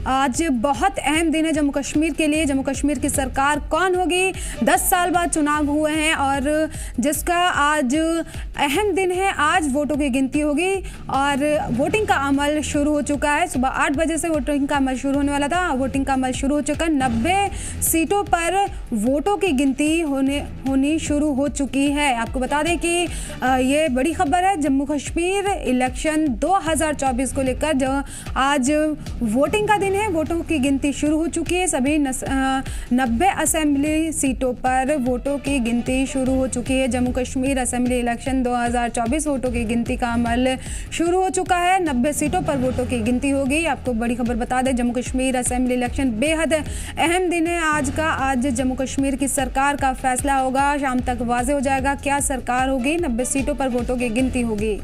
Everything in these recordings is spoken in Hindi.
आज बहुत अहम दिन है जम्मू कश्मीर के लिए। जम्मू कश्मीर की सरकार कौन होगी? 10 साल बाद चुनाव हुए हैं और जिसका आज अहम दिन है। आज वोटों की गिनती होगी और वोटिंग का अमल शुरू हो चुका है। सुबह 8 बजे से वोटिंग का अमल शुरू होने वाला था। वोटिंग का अमल शुरू हो चुका है। 90 सीटों पर वोटों की गिनती होनी शुरू हो चुकी है। आपको बता दें कि ये बड़ी खबर है। जम्मू कश्मीर इलेक्शन 2024 को लेकर जो आज वोटिंग का है, वोटों की गिनती शुरू हो चुकी है। सभी 90 असेंबली सीटों पर वोटों की गिनती शुरू हो चुकी है। जम्मू कश्मीर असेंबली इलेक्शन 2024 वोटों की गिनती का अमल शुरू हो चुका है। 90 सीटों पर वोटों की गिनती होगी। आपको बड़ी खबर बता दें, जम्मू कश्मीर असेंबली इलेक्शन बेहद अहम दिन है आज का। आज जम्मू कश्मीर की सरकार का फैसला होगा। शाम तक वाज़ेह हो जाएगा क्या सरकार होगी। 90 सीटों पर वोटों की गिनती होगी।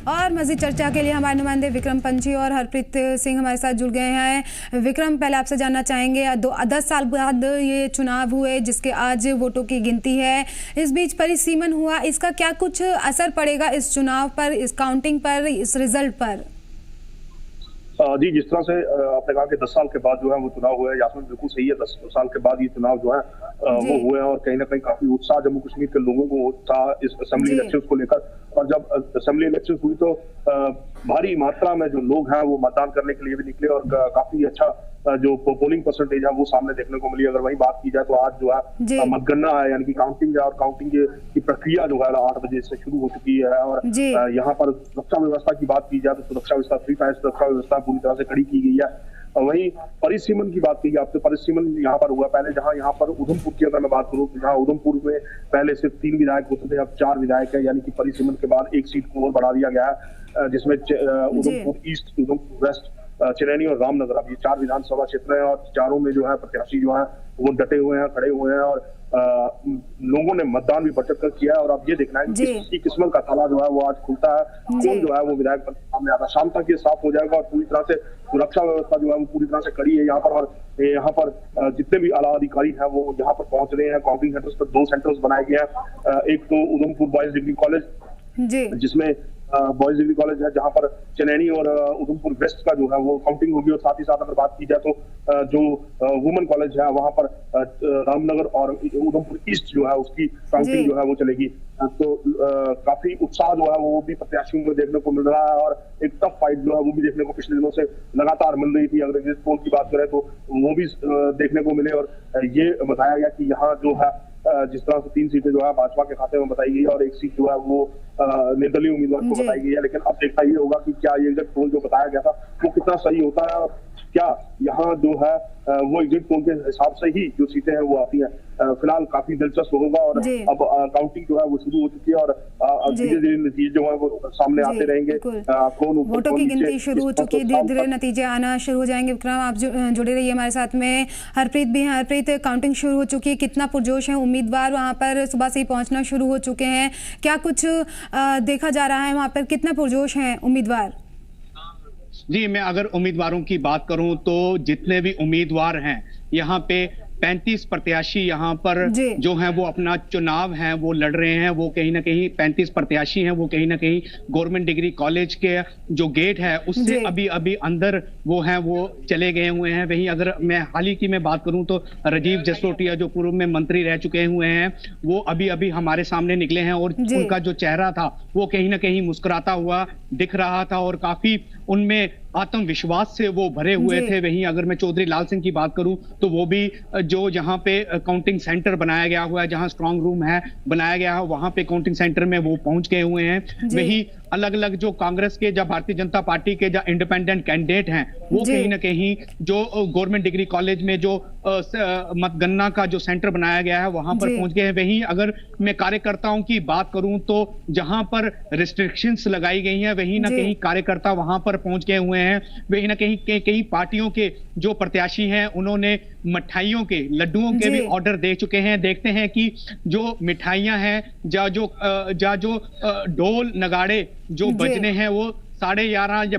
और मज़ीद चर्चा के लिए हमारे नुमाइंदे विक्रम पंची और हरप्रीत सिंह हमारे साथ जुड़ गए हैं। विक्रम, पहले आपसे जानना चाहेंगे, 10 साल बाद ये चुनाव हुए जिसके आज वोटों की गिनती है, इस बीच परिसीमन हुआ, इसका क्या कुछ असर पड़ेगा इस चुनाव पर, इस काउंटिंग पर, इस रिजल्ट पर? जी, जिस तरह से आपने कहा कि 10 साल के बाद जो है वो चुनाव हुआ है, यास्मीन बिल्कुल सही है। 10 साल के बाद ये चुनाव जो है वो हुए हैं और कहीं ना कहीं काफी उत्साह जम्मू कश्मीर के लोगों को था इस असेंबली इलेक्शन को लेकर। और जब असेंबली इलेक्शन हुई तो भारी मात्रा में जो लोग हैं वो मतदान करने के लिए भी निकले और काफी अच्छा जो पोलिंग परसेंटेज है वो सामने देखने को मिली। अगर वही बात की जाए तो आज जो है मतगणना है, यानी कि काउंटिंग है और काउंटिंग की प्रक्रिया जो है 8 बजे से शुरू हो चुकी है। और यहाँ पर सुरक्षा व्यवस्था की बात की जाए तो सुरक्षा व्यवस्था फ्री फायर सुरक्षा व्यवस्था पूरी तरह से खड़ी की गई है। वहीं परिसीमन की बात की आपसे, परिसीमन यहाँ पर हुआ पहले, जहाँ यहाँ पर उधमपुर की अगर मैं बात करूँ तो जहाँ उधमपुर में पहले सिर्फ 3 विधायक होते थे, अब 4 विधायक है, यानी कि परिसीमन के बाद 1 सीट को और बढ़ा दिया गया है, जिसमें उधमपुर ईस्ट, उधमपुर वेस्ट, चिरैनी और रामनगर, अब ये 4 विधानसभा क्षेत्र हैं और चारों में जो है प्रत्याशी जो है वो डटे हुए हैं, खड़े हुए हैं और लोगों ने मतदान भी बढ़ चढ़ कर किया है। और अब ये देखना है कि किसकी किस्मत का ताला जो है वो आज खुलता है, कौन जो है वो विधायक सामने आता है। शाम तक ये साफ हो जाएगा और पूरी तरह से सुरक्षा व्यवस्था जो है वो पूरी तरह से कड़ी है यहाँ पर। और यहाँ पर जितने भी आला अधिकारी हैं वो यहाँ पर पहुंच रहे हैं। काउंटिंग सेंटर्स पर 2 सेंटर्स बनाए गए हैं। एक तो उधमपुर बॉयज डिग्री कॉलेज, जिसमें बॉयज डिग्री कॉलेज है, जहां पर चिरैनी और उधमपुर वेस्ट का जो है वो काउंटिंग होगी। और साथ ही साथ अगर बात की जाए तो जो वुमेन कॉलेज है वहां पर रामनगर और उधमपुर ईस्ट जो है उसकी काउंटिंग जो है वो चलेगी। तो काफी उत्साह जो है वो भी प्रत्याशियों को देखने को मिल रहा है और एक टफ फाइट जो है वो भी देखने को पिछले दिनों से लगातार मिल रही थी। अगर एग्जिट पोल की बात करें तो वो भी देखने को मिले। और ये बताया गया कि यहाँ जो है जिस तरह से 3 सीटें जो है भाजपा के खाते में बताई गई है और 1 सीट जो है वो निर्दलीय उम्मीदवार को बताई गई है। लेकिन अब देखना ये होगा कि क्या ये एग्जिट पोल जो बताया गया था वो कितना सही होता है और क्या यहाँ जो है वो एग्जिट पोल के हिसाब से ही जो सीटें हैं वो आती हैं। फिलहाल काफी दिलचस्प होगा और अब काउंटिंग जो है वो शुरू हो चुकी है और धीरे धीरे नतीजे जो है वो सामने आते रहेंगे। कौन वोटों की गिनती शुरू हो चुकी है, धीरे धीरे नतीजे आना शुरू हो जाएंगे। विक्रम, आप जुड़े रहिए हमारे साथ में। हरप्रीत भी हैं। हरप्रीत, काउंटिंग शुरू हो चुकी है, कितना पुरजोश है? उम्मीदवार वहाँ पर सुबह से ही पहुँचना शुरू हो चुके हैं, क्या कुछ देखा जा रहा है वहाँ पर? कितना पुरजोश है उम्मीदवार? जी, मैं अगर उम्मीदवारों की बात करूं तो जितने भी उम्मीदवार हैं यहाँ पे 35 प्रत्याशी यहाँ पर जो हैं वो अपना चुनाव है वो लड़ रहे हैं। वो कहीं ना कहीं 35 प्रत्याशी हैं वो कहीं ना कहीं गवर्नमेंट डिग्री कॉलेज के जो गेट है उससे अभी अभी अंदर वो हैं वो चले गए हुए हैं। वहीं अगर मैं हाल ही की मैं बात करूं तो राजीव जसरोटिया जो पूर्व में मंत्री रह चुके हुए हैं वो अभी अभी हमारे सामने निकले हैं और उनका जो चेहरा था वो कहीं ना कहीं मुस्कुराता हुआ दिख रहा था और काफी उनमें आत्मविश्वास से वो भरे हुए थे। वहीं अगर मैं चौधरी लाल सिंह की बात करूं तो वो भी जो यहाँ पे काउंटिंग सेंटर बनाया गया हुआ है, जहां स्ट्रांग रूम है बनाया गया है, वहां पे काउंटिंग सेंटर में वो पहुंच गए हुए हैं। वही अलग अलग जो कांग्रेस के या भारतीय जनता पार्टी के जो इंडिपेंडेंट कैंडिडेट हैं वो कहीं ना कहीं जो गवर्नमेंट डिग्री कॉलेज में जो मतगणना का जो सेंटर बनाया गया है वहां पर पहुंच गए हैं। वहीं अगर मैं कार्यकर्ताओं की बात करूं तो जहां पर रिस्ट्रिक्शंस लगाई गई हैं वहीं ना कहीं कार्यकर्ता वहां पर पहुंच गए हुए हैं। वहीं ना कहीं कई पार्टियों के जो प्रत्याशी हैं उन्होंने मिठाइयों के लड्डुओं के भी ऑर्डर दे चुके हैं। देखते हैं कि जो मिठाइयां हैं जो ढोल नगाड़े जो बजने हैं वो 11:30 या